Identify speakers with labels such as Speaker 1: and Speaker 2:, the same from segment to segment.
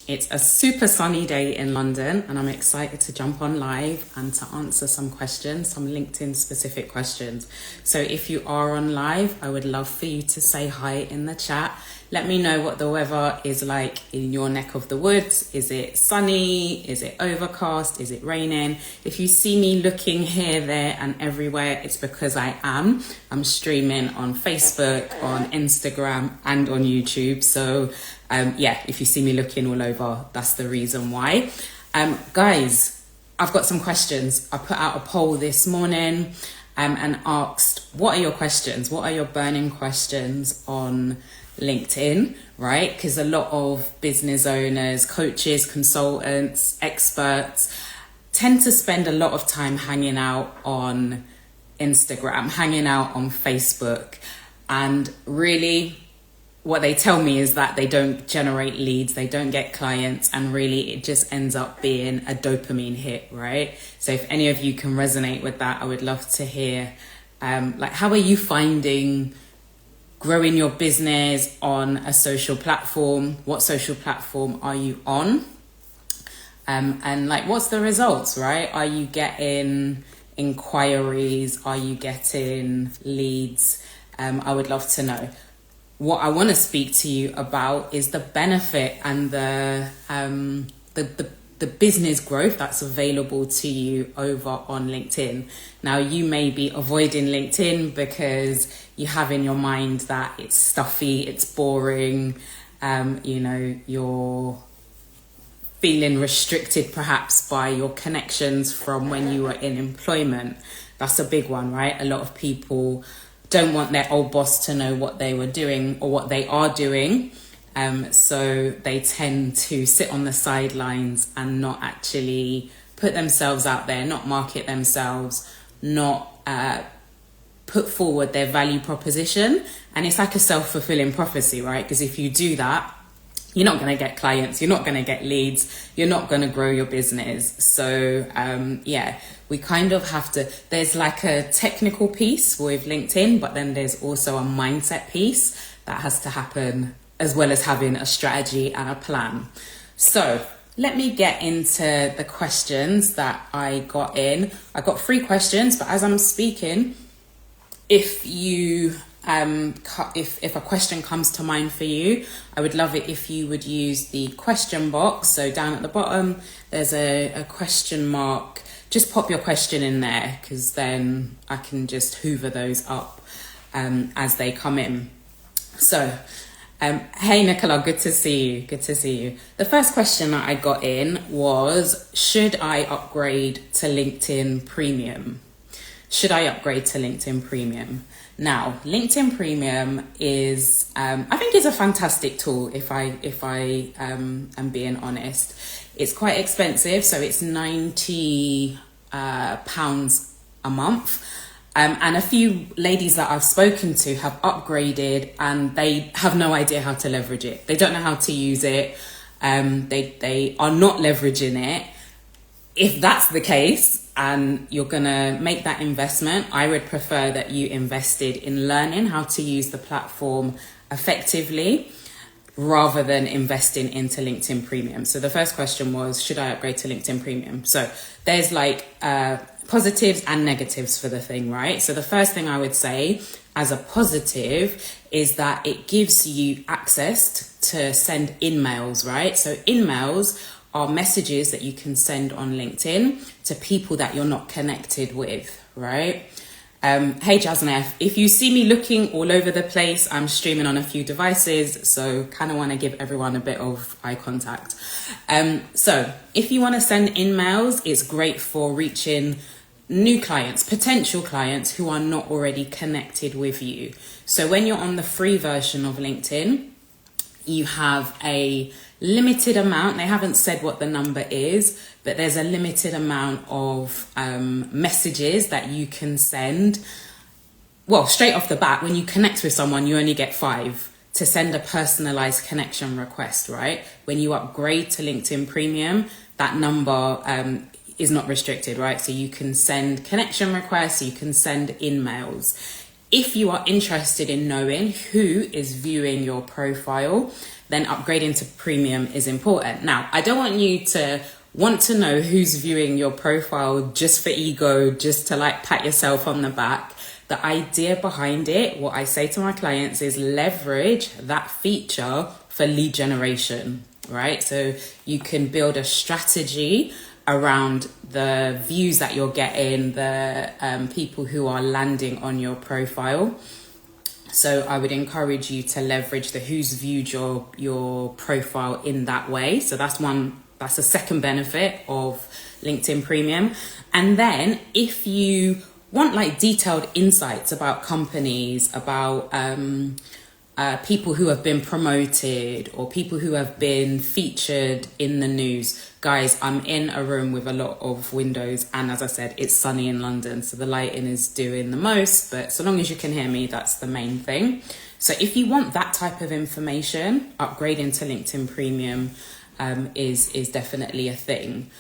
Speaker 1: It's a super sunny day in London, and I'm excited to jump on live and to answer some questions, some LinkedIn specific questions. So if you are on live, I would love for you to say hi in the chat. Let me know what the weather is like in your neck of the woods. Is it sunny? Is it overcast? Is it raining? If you see me looking here, there and everywhere, it's because I am. I'm streaming on Facebook, on Instagram and on YouTube. So yeah, if you see me looking all over, that's the reason why. Guys, I've got some questions. I put out a poll this morning and asked, what are your questions? What are your burning questions on LinkedIn, right? Because a lot of business owners, coaches, consultants, experts tend to spend a lot of time hanging out on Instagram, hanging out on Facebook, and really what they tell me is that they don't generate leads, they don't get clients, and really it just ends up being a dopamine hit, right? So if any of you can resonate with that, I would love to hear, like, how are you finding growing your business on a social platform? What social platform are you on? And like, what's the results, right? Are you getting inquiries? Are you getting leads? I would love to know. What I want to speak to you about is the benefit and the business growth that's available to you over on LinkedIn. Now, you may be avoiding LinkedIn because you have in your mind that it's stuffy, it's boring, you're feeling restricted perhaps by your connections from when you were in employment. That's a big one, right? A lot of people don't want their old boss to know what they were doing or what they are doing. So they tend to sit on the sidelines and not actually put themselves out there, not market themselves, not put forward their value proposition. And it's like a self-fulfilling prophecy, right? Because if you do that, you're not going to get clients, you're not going to get leads, you're not going to grow your business. So yeah, we kind of have to, there's like a technical piece with LinkedIn, but then there's also a mindset piece that has to happen, as well as having a strategy and a plan. So let me get into the questions that I got in. I got 3 questions, but as I'm speaking, if you if a question comes to mind for you, I would love it if you would use the question box. So down at the bottom, there's a question mark. Just pop your question in there, because then I can just hoover those up as they come in. So, hey Nicola, good to see you. Good to see you. The first question that I got in was, should I upgrade to LinkedIn Premium? Should I upgrade to LinkedIn Premium? Now, LinkedIn Premium is, I think, is a fantastic tool. If I am being honest, it's quite expensive, so it's £90 a month. And a few ladies that I've spoken to have upgraded, and they have no idea how to leverage it. They don't know how to use it. They are not leveraging it. If that's the case, and you're gonna make that investment, I would prefer that you invested in learning how to use the platform effectively, rather than investing into LinkedIn Premium. So the first question was, should I upgrade to LinkedIn Premium? So there's like positives and negatives for the thing, right? So the first thing I would say as a positive is that it gives you access to send in-mails, right? So in-mails are messages that you can send on LinkedIn to people that you're not connected with, right? Hey Jasnef, if you see me looking all over the place, I'm streaming on a few devices, so kind of want to give everyone a bit of eye contact. So if you want to send in-mails, it's great for reaching new clients, potential clients who are not already connected with you. So when you're on the free version of LinkedIn, you have a limited amount. They haven't said what the number is, but there's a limited amount of messages that you can send. Well, straight off the bat, when you connect with someone, you only get 5 to send a personalized connection request, right? When you upgrade to LinkedIn Premium, that number is not restricted, right? So you can send connection requests, you can send in-mails. If you are interested in knowing who is viewing your profile, then upgrading to premium is important. Now, I don't want you to want to know who's viewing your profile just for ego, just to like pat yourself on the back. The idea behind it, what I say to my clients is leverage that feature for lead generation, right? So you can build a strategy around the views that you're getting, the people who are landing on your profile. So I would encourage you to leverage the who's viewed your profile in that way. So that's a second benefit of LinkedIn Premium. And then if you want like detailed insights about companies, about people who have been promoted or people who have been featured in the news, guys, I'm in a room with a lot of windows, and as I said, it's sunny in London, so the lighting is doing the most, but so long as you can hear me, that's the main thing. So if you want that type of information, upgrading to LinkedIn Premium is definitely a thing.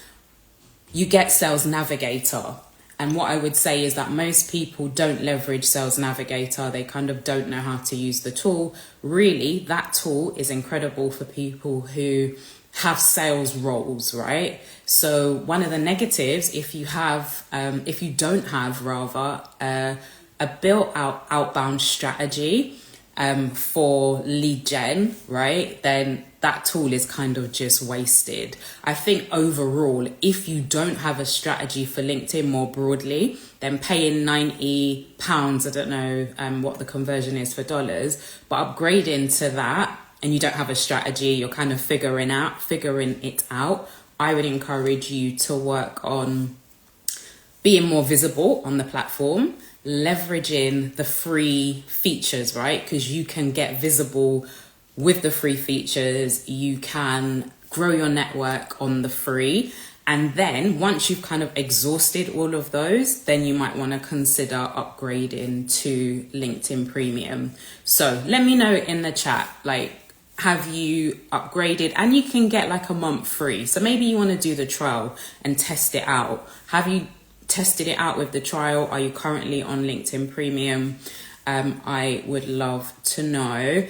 Speaker 1: You get Sales Navigator. And what I would say is that most people don't leverage Sales Navigator. They kind of don't know how to use the tool. Really, that tool is incredible for people who have sales roles, right? So one of the negatives, if you don't have a built out outbound strategy for lead gen, right, then that tool is kind of just wasted. I think overall, if you don't have a strategy for LinkedIn more broadly, then paying £90, I don't know what the conversion is for dollars, but upgrading to that and you don't have a strategy, you're kind of figuring it out, I would encourage you to work on being more visible on the platform, leveraging the free features, right? Because you can get visible with the free features, you can grow your network on the free. And then once you've kind of exhausted all of those, then you might want to consider upgrading to LinkedIn Premium. So let me know in the chat, like, have you upgraded? And you can get like a month free. So maybe you want to do the trial and test it out. Have you tested it out with the trial? Are you currently on LinkedIn Premium? I would love to know.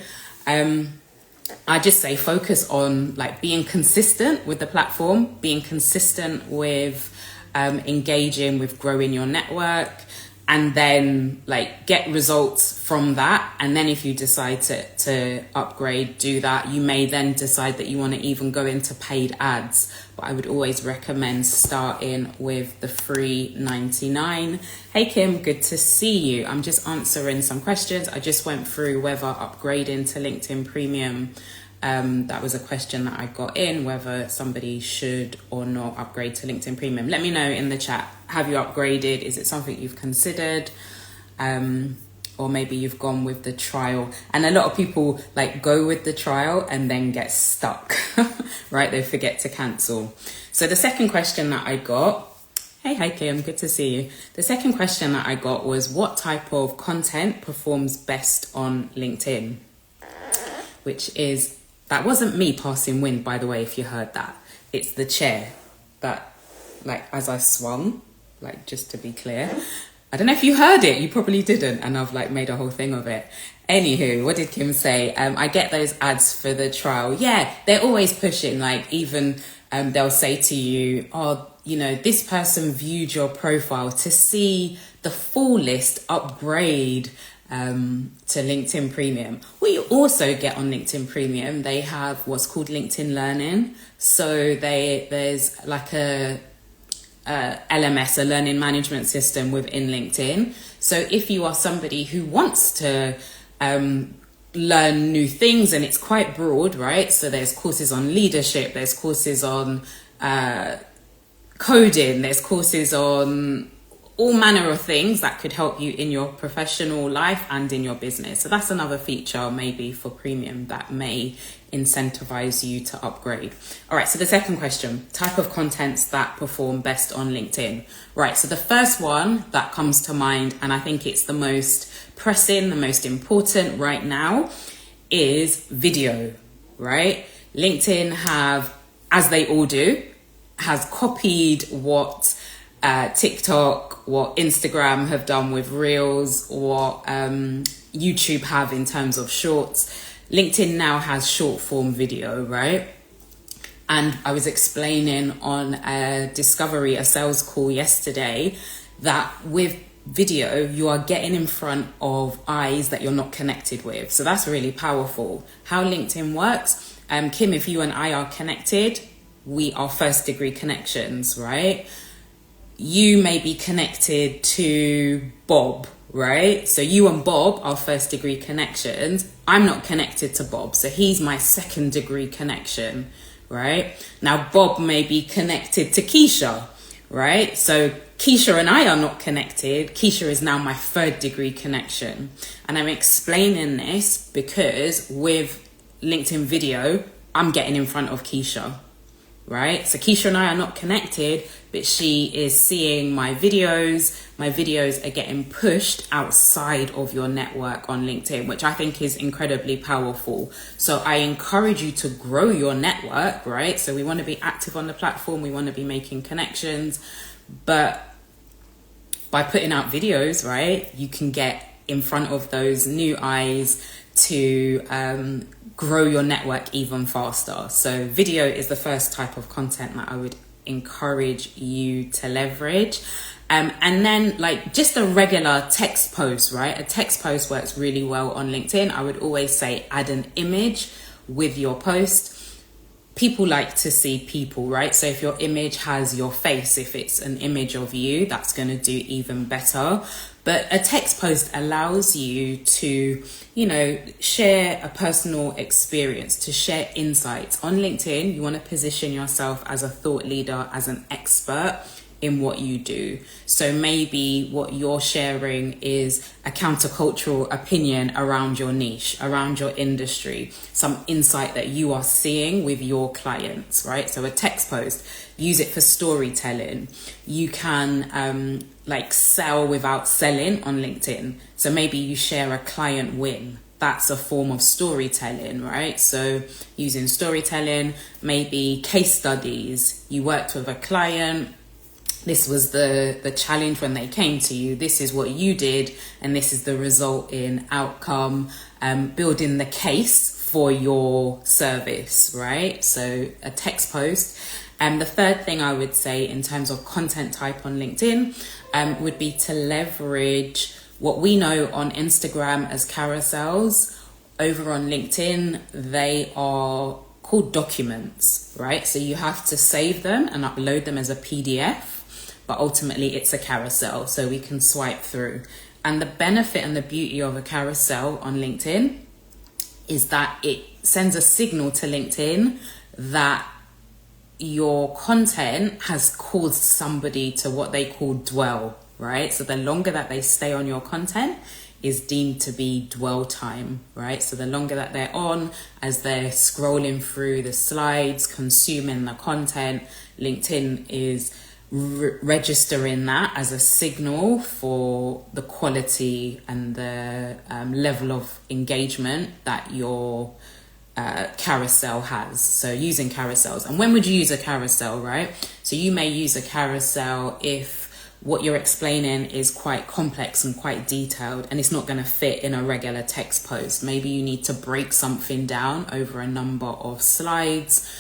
Speaker 1: I just say focus on like being consistent with the platform, being consistent with engaging with growing your network, and then like get results from that. And then if you decide to upgrade, do that. You may then decide that you want to even go into paid ads, but I would always recommend starting with the free 99. Hey Kim, good to see you. I'm just answering some questions. I just went through whether upgrading to LinkedIn Premium, that was a question that I got in, whether somebody should or not upgrade to LinkedIn Premium. Let me know in the chat. Have you upgraded? Is it something you've considered? Or maybe you've gone with the trial. And a lot of people like go with the trial and then get stuck, right? They forget to cancel. So the second question that I got, hey Kim, good to see you. The second question that I got was, what type of content performs best on LinkedIn? That wasn't me passing wind, by the way, if you heard that. It's the chair that, like, as I swung, like, just to be clear. I don't know if you heard it, you probably didn't, and I've like made a whole thing of it. Anywho, what did Kim say? I get those ads for the trial. Yeah, they're always pushing, like even they'll say to you, oh, you know, this person viewed your profile. To see the full list, upgrade to LinkedIn Premium. What you also get on LinkedIn Premium, they have what's called LinkedIn Learning. So there's like a LMS, a learning management system within LinkedIn. So if you are somebody who wants to learn new things, and it's quite broad, right? So there's courses on leadership, there's courses on coding, there's courses on all manner of things that could help you in your professional life and in your business. So that's another feature maybe for premium that may incentivize you to upgrade. All right, so the second question, type of contents that perform best on LinkedIn. Right, so the first one that comes to mind, and I think it's the most pressing, the most important right now, is video, right? LinkedIn have, as they all do, has copied what TikTok, what Instagram have done with Reels, what YouTube have in terms of shorts. LinkedIn now has short form video, right? And I was explaining on a sales call yesterday, that with video, you are getting in front of eyes that you're not connected with. So that's really powerful. How LinkedIn works, Kim, if you and I are connected, we are first degree connections, right? You may be connected to Bob, right? So you and Bob are first degree connections. I'm not connected to Bob, so he's my second degree connection, right? Now Bob may be connected to Keisha, right? So Keisha and I are not connected. Keisha is now my third degree connection. And I'm explaining this because with LinkedIn video, I'm getting in front of Keisha, right? So Keisha and I are not connected, but she is seeing my videos. My videos are getting pushed outside of your network on LinkedIn, which I think is incredibly powerful. So I encourage you to grow your network, right? So we want to be active on the platform. We want to be making connections, but by putting out videos, right, you can get in front of those new eyes to grow your network even faster. So video is the first type of content that I would encourage you to leverage. And then like just a regular text post, right? A text post works really well on LinkedIn. I would always say add an image with your post. People like to see people, right? So if your image has your face, if it's an image of you, that's going to do even better. But a text post allows you to, you know, share a personal experience, to share insights. On LinkedIn, you want to position yourself as a thought leader, as an expert in what you do. So maybe what you're sharing is a countercultural opinion around your niche, around your industry, some insight that you are seeing with your clients, right? So a text post, use it for storytelling. You can like sell without selling on LinkedIn. So maybe you share a client win. That's a form of storytelling, right? So using storytelling, maybe case studies. You worked with a client. This was the challenge when they came to you. This is what you did, and this is the result in outcome, building the case for your service, right? So a text post. And the third thing I would say in terms of content type on LinkedIn would be to leverage what we know on Instagram as carousels. Over on LinkedIn, they are called documents, right? So you have to save them and upload them as a PDF. But ultimately it's a carousel, so we can swipe through. And the benefit and the beauty of a carousel on LinkedIn is that it sends a signal to LinkedIn that your content has caused somebody to what they call dwell, right? So the longer that they stay on your content is deemed to be dwell time, right? So the longer that they're on, as they're scrolling through the slides, consuming the content, LinkedIn is registering that as a signal for the quality and the level of engagement that your carousel has. So using carousels. And when would you use a carousel, right? So you may use a carousel if what you're explaining is quite complex and quite detailed and it's not going to fit in a regular text post. Maybe you need to break something down over a number of slides.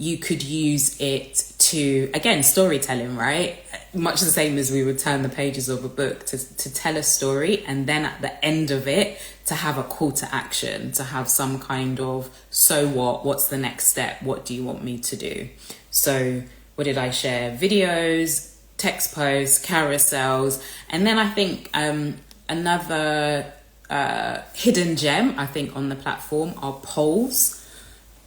Speaker 1: You could use it to, again, storytelling, right? Much the same as we would turn the pages of a book to tell a story, and then at the end of it to have a call to action, to have some kind of, so what, what's the next step, what do you want me to do? So what did I share? Videos, text posts, carousels, and then I think another hidden gem I think on the platform are polls.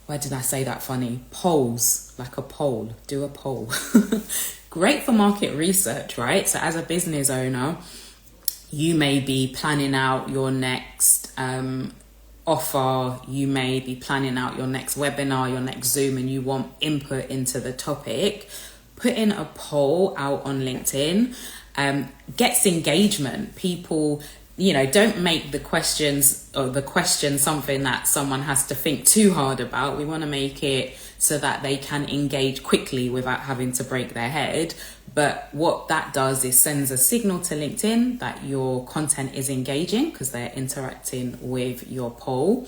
Speaker 1: Why did I say that funny? Polls, like a poll, do a poll. Great for market research, right? So as a business owner, you may be planning out your next offer, you may be planning out your next webinar, your next Zoom, and you want input into the topic. Putting a poll out on LinkedIn gets engagement. People, don't make the questions or the question something that someone has to think too hard about. We want to make it so that they can engage quickly without having to break their head. But what that does is sends a signal to LinkedIn that your content is engaging because they're interacting with your poll,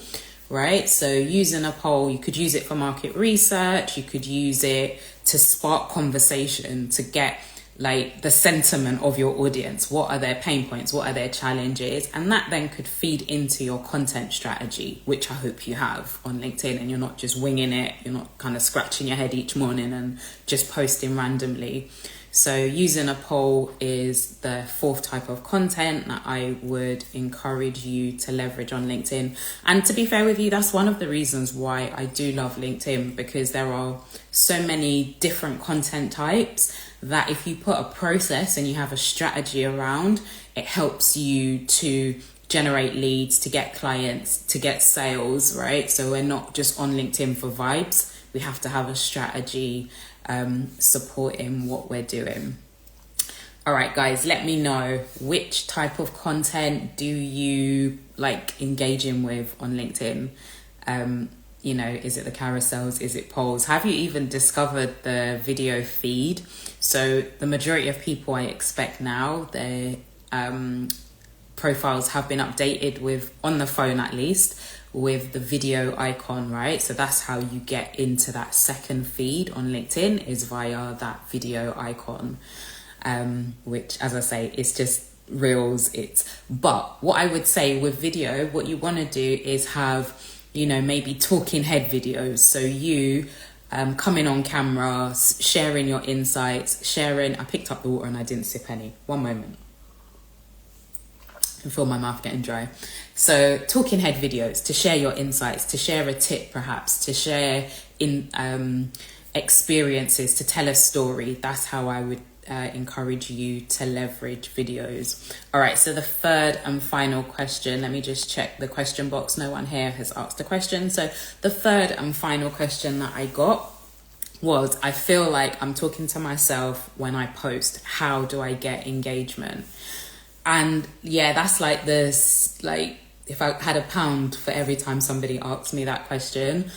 Speaker 1: right? So using a poll, you could use it for market research. You could use it to spark conversation, to get like the sentiment of your audience. What are their pain points? What are their challenges? And that then could feed into your content strategy, which I hope you have on LinkedIn, and you're not just winging it. You're not kind of scratching your head each morning and just posting randomly. So using a poll is the fourth type of content that I would encourage you to leverage on LinkedIn. And to be fair with you, that's one of the reasons why I do love LinkedIn, because there are so many different content types that if you put a process and you have a strategy around, it helps you to generate leads, to get clients, to get sales, right? So we're not just on LinkedIn for vibes. We have to have a strategy supporting what we're doing. All right, guys, let me know which type of content do you like engaging with on LinkedIn? Is it the carousels? Is it polls? Have you even discovered the video feed? So the majority of people, I expect now, their profiles have been updated with, on the phone at least, with the video icon, right? So that's how you get into that second feed on LinkedIn, is via that video icon, which, as I say, is just reels. But what I would say with video, what you want to do is have, maybe talking head videos. So you coming on camera, sharing your insights, I picked up the water and I didn't sip any. One moment. I can feel my mouth getting dry. So talking head videos to share your insights, to share a tip perhaps, to share in experiences, to tell a story. That's how I would encourage you to leverage videos. All right, so the third and final question, let me just check the question box. No one here has asked a question. So the third and final question that I got was, I feel like I'm talking to myself when I post. How do I get engagement? And yeah, that's like this, like if I had £1 for every time somebody asked me that question.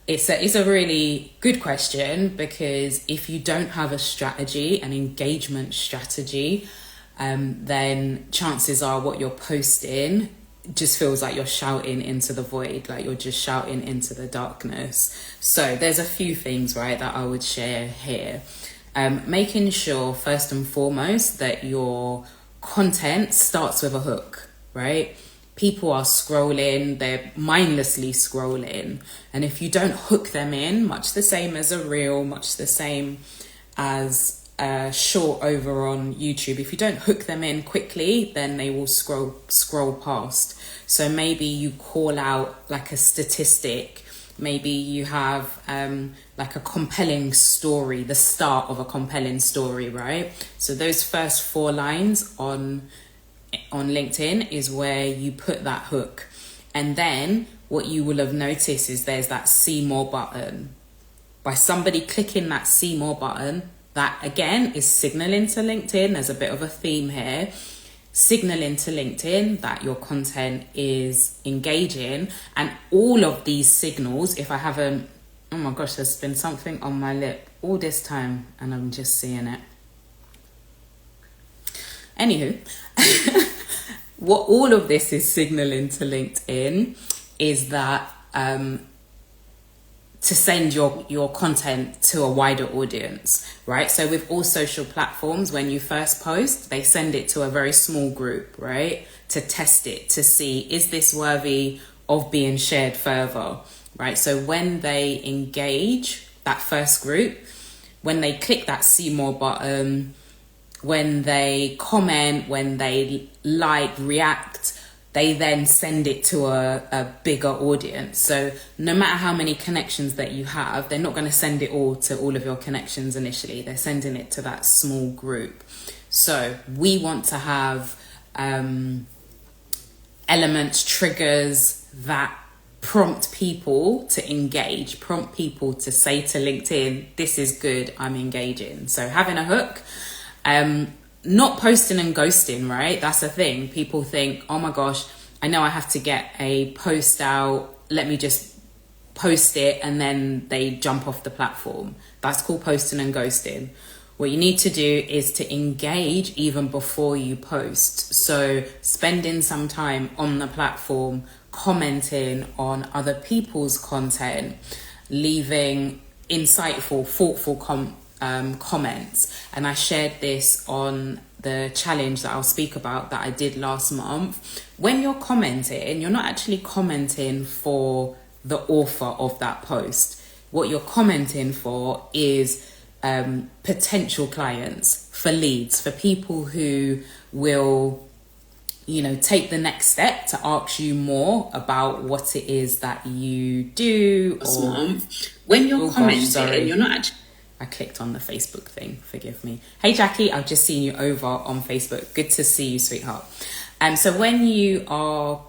Speaker 1: It's a really good question, because if you don't have a strategy, an engagement strategy, then chances are what you're posting just feels like you're shouting into the void, like you're just shouting into the darkness. So there's a few things, right, that I would share here. Making sure first and foremost that your content starts with a hook, right? People are scrolling, they're mindlessly scrolling. And if you don't hook them in, much the same as a reel, much the same as a short over on YouTube, if you don't hook them in quickly, then they will scroll past. So maybe you call out like a statistic, maybe you have like a compelling story, the start of a compelling story, right? So those first 4 lines on LinkedIn is where you put that hook. And then what you will have noticed is there's that see more button. By somebody clicking that see more button, that again is signaling to LinkedIn, there's a bit of a theme here, signaling to LinkedIn that your content is engaging. And all of these signals, if I haven't, oh my gosh, there's been something on my lip all this time and I'm just seeing it. Anywho, what all of this is signaling to LinkedIn is that to send your content to a wider audience, right? So with all social platforms, when you first post, they send it to a very small group, right? To test it, to see, is this worthy of being shared further, right? So when they engage that first group, when they click that see more button, when they comment, when they like, react, they then send it to a bigger audience. So no matter how many connections that you have, they're not going to send it all to all of your connections initially. They're sending it to that small group. So we want to have elements, triggers that prompt people to engage, prompt people to say to LinkedIn, this is good, I'm engaging. So having a hook, not posting and ghosting, right? That's the thing. People think, oh my gosh, I know I have to get a post out. Let me just post it, and then they jump off the platform. That's called posting and ghosting. What you need to do is to engage even before you post. So spending some time on the platform, commenting on other people's content, leaving insightful, thoughtful comments. And I shared this on the challenge that I'll speak about that I did last month. When you're commenting, you're not actually commenting for the author of that post. What you're commenting for is potential clients, for leads, for people who will, take the next step to ask you more about what it is that you do. Or when you're commenting, you're not actually... I clicked on the Facebook thing, forgive me. Hey Jackie, I've just seen you over on Facebook. Good to see you, sweetheart. So when you are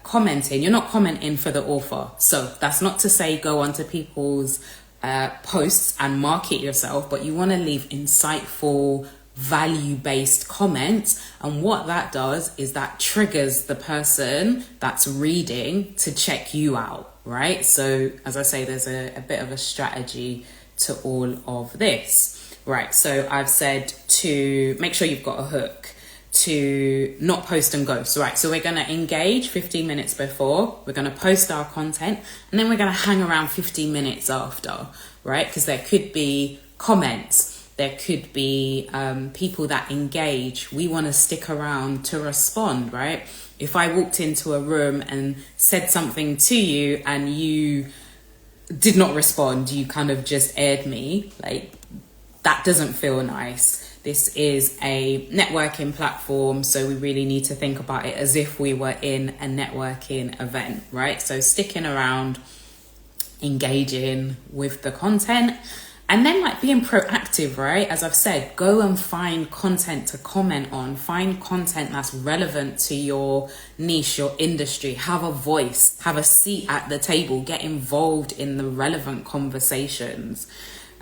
Speaker 1: commenting, you're not commenting for the author. So that's not to say go onto people's posts and market yourself, but you want to leave insightful, value-based comments. And what that does is that triggers the person that's reading to check you out, right? So as I say, there's a bit of a strategy to all of this, right? So I've said to make sure you've got a hook, to not post and ghost, right? So we're going to engage 15 minutes before, we're going to post our content, and then we're going to hang around 15 minutes after, right? Because there could be comments, there could be people that engage. We want to stick around to respond, right? If I walked into a room and said something to you and you did not respond, you kind of just aired me, like that doesn't feel nice. This is a networking platform, so we really need to think about it as if we were in a networking event, right? So sticking around, engaging with the content, and then like being proactive, right? As I've said, go and find content to comment on, find content that's relevant to your niche, your industry, have a voice, have a seat at the table, get involved in the relevant conversations.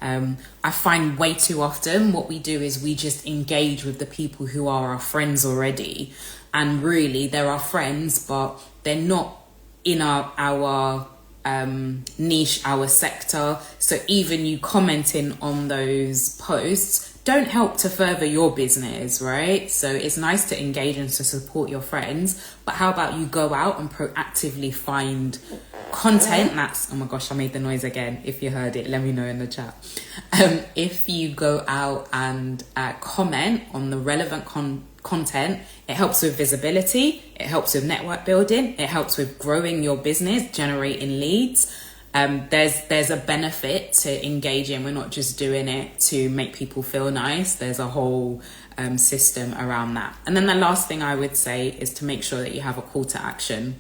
Speaker 1: I find way too often what we do is we just engage with the people who are our friends already, and really they're our friends, but they're not in our niche, our sector. So even you commenting on those posts don't help to further your business, right? So it's nice to engage and to support your friends, but how about you go out and proactively find content that's, oh my gosh, I made the noise again. If you heard it, let me know in the chat. If you go out and comment on the relevant content, it helps with visibility, it helps with network building, it helps with growing your business, generating leads. There's a benefit to engaging. We're not just doing it to make people feel nice. There's a whole system around that. And then the last thing I would say is to make sure that you have a call to action.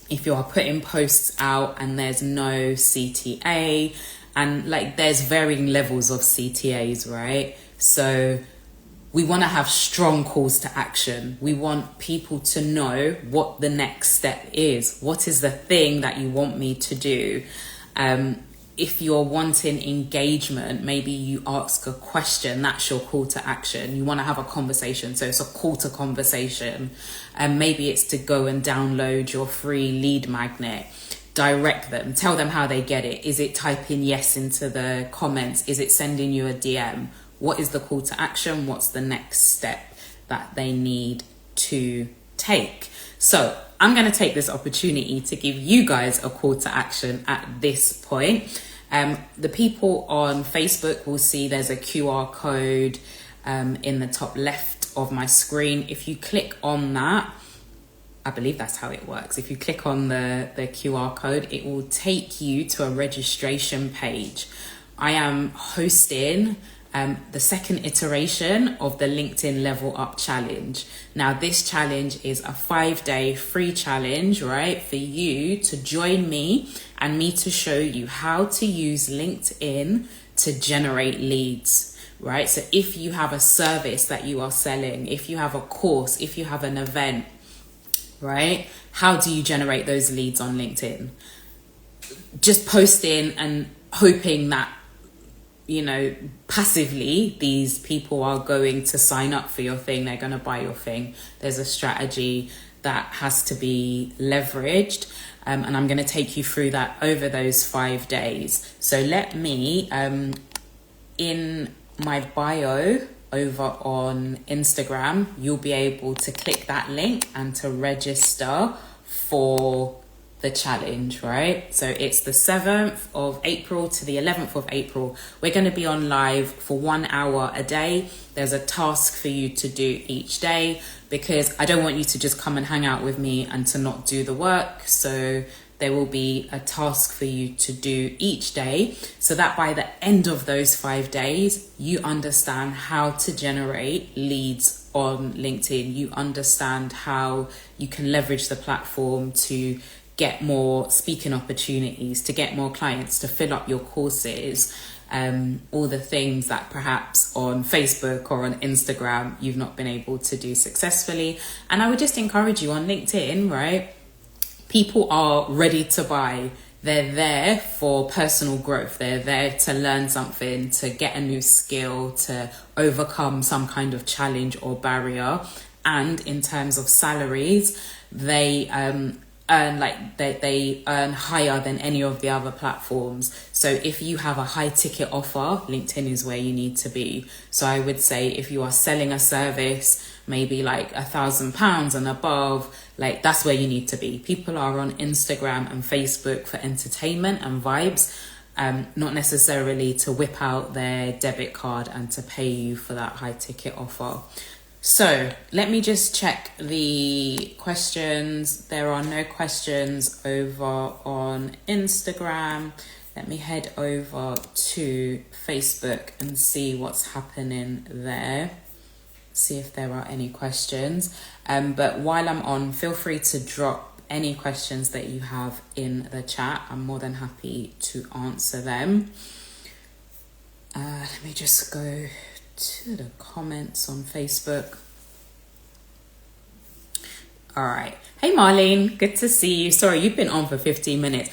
Speaker 1: If you are putting posts out and there's no CTA, and like there's varying levels of CTAs, right? So we want to have strong calls to action. We want people to know what the next step is. What is the thing that you want me to do? If you're wanting engagement, maybe you ask a question, that's your call to action. You want to have a conversation, so it's a call to conversation. And maybe it's to go and download your free lead magnet. Direct them, tell them how they get it. Is it typing yes into the comments? Is it sending you a DM? What is the call to action? What's the next step that they need to take? So I'm going to take this opportunity to give you guys a call to action at this point. The people on Facebook will see there's a QR code in the top left of my screen. If you click on that, I believe that's how it works. If you click on the QR code, it will take you to a registration page. I am hosting the second iteration of the LinkedIn Level Up Challenge. Now, this challenge is a 5-day free challenge, right? For you to join me and me to show you how to use LinkedIn to generate leads, right? So if you have a service that you are selling, if you have a course, if you have an event, right? How do you generate those leads on LinkedIn? Just posting and hoping that passively, these people are going to sign up for your thing. They're going to buy your thing. There's a strategy that has to be leveraged. And I'm going to take you through that over those 5 days. So let me, in my bio over on Instagram, you'll be able to click that link and to register for the challenge, right? So it's the 7th of April to the 11th of April. We're going to be on live for 1 hour a day. There's a task for you to do each day, because I don't want you to just come and hang out with me and to not do the work. So there will be a task for you to do each day, so that by the end of those 5 days, you understand how to generate leads on LinkedIn. You understand how you can leverage the platform to get more speaking opportunities, to get more clients, to fill up your courses, all the things that perhaps on Facebook or on Instagram you've not been able to do successfully. And I would just encourage you on LinkedIn, right? People are ready to buy. They're there for personal growth. They're there to learn something, to get a new skill, to overcome some kind of challenge or barrier. And in terms of salaries, they they earn higher than any of the other platforms. So if you have a high ticket offer, LinkedIn is where you need to be. So I would say if you are selling a service, maybe like £1,000 and above, like that's where you need to be. People are on Instagram and Facebook for entertainment and vibes, not necessarily to whip out their debit card and to pay you for that high ticket offer. So let me just check the questions. There are no questions over on Instagram. Let me head over to Facebook and see what's happening there. See if there are any questions. But while I'm on, feel free to drop any questions that you have in the chat. I'm more than happy to answer them. Let me just go to the comments on Facebook. All right. Hey, Marlene, good to see you. Sorry, you've been on for 15 minutes.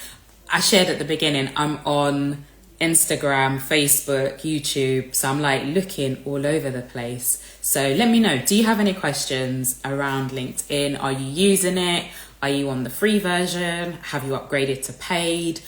Speaker 1: I shared at the beginning, I'm on Instagram, Facebook, YouTube. So I'm like looking all over the place. So let me know, do you have any questions around LinkedIn? Are you using it? Are you on the free version? Have you upgraded to paid?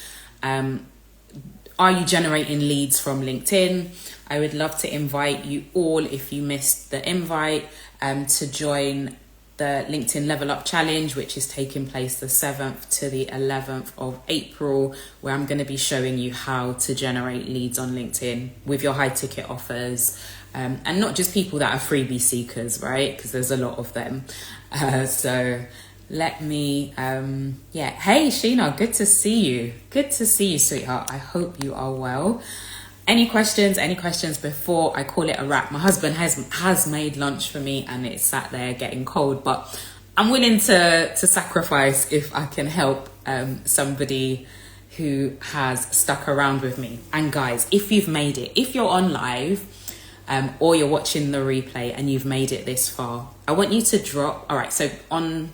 Speaker 1: Are you generating leads from LinkedIn? I would love to invite you all, if you missed the invite, to join the LinkedIn Level Up Challenge, which is taking place the 7th to the 11th of April, where I'm going to be showing you how to generate leads on LinkedIn with your high ticket offers, and not just people that are freebie seekers, right? Because there's a lot of them. So let me, Hey, Sheena, good to see you. Good to see you, sweetheart. I hope you are well. Any questions before I call it a wrap? My husband has made lunch for me and it's sat there getting cold, but I'm willing to sacrifice if I can help somebody who has stuck around with me. And guys, if you've made it, if you're on live or you're watching the replay and you've made it this far, I want you to drop, all right, so on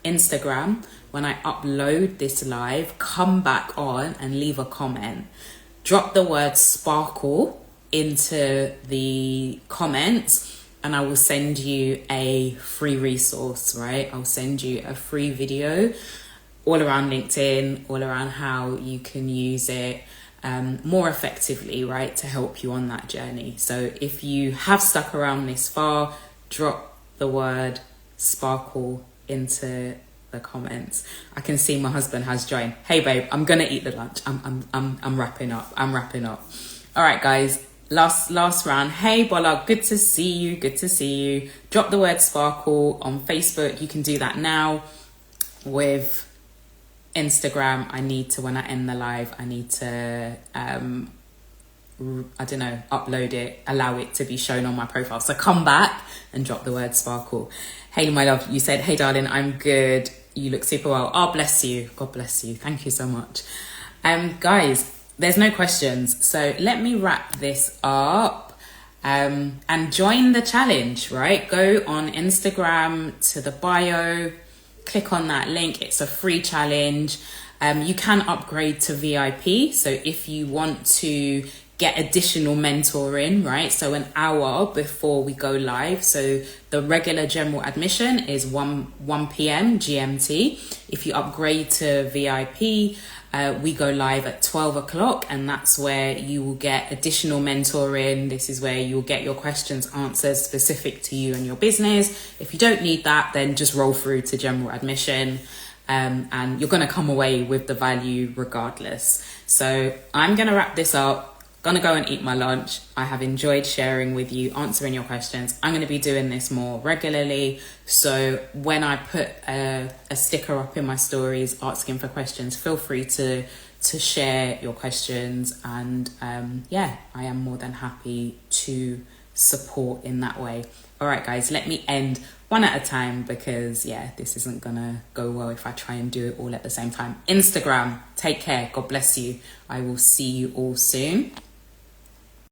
Speaker 1: Instagram, when I upload this live, come back on and leave a comment. Drop the word sparkle into the comments and I will send you a free resource, right? I'll send you a free video all around LinkedIn, all around how you can use it more effectively, right? To help you on that journey. So if you have stuck around this far, drop the word sparkle into the comments. I can see my husband has joined. Hey babe, I'm gonna eat the lunch. I'm wrapping up. All right guys, last round. Hey Bola, good to see you. Drop the word sparkle on Facebook. You can do that now. With Instagram, I need to, when I end the live, I need to upload it, allow it to be shown on my profile. So come back and drop the word sparkle. Hey, my love, you said, hey, darling, I'm good. You look super well. Oh, bless you. God bless you. Thank you so much. Guys, there's no questions. So let me wrap this up and join the challenge, right? Go on Instagram to the bio, click on that link. It's a free challenge. You can upgrade to VIP. So if you want to get additional mentoring, right? So an hour before we go live. So the regular general admission is 1 p.m. GMT. If you upgrade to VIP, we go live at 12 o'clock, and that's where you will get additional mentoring. This is where you'll get your questions answered specific to you and your business. If you don't need that, then just roll through to general admission. And you're going to come away with the value regardless. So I'm going to wrap this up. Gonna go and eat my lunch. I have enjoyed sharing with you, answering your questions. I'm going to be doing this more regularly. So when I put a sticker up in my stories asking for questions, feel free to share your questions. And I am more than happy to support in that way. All right, guys, let me end one at a time because, this isn't going to go well if I try and do it all at the same time. Instagram, take care. God bless you. I will see you all soon.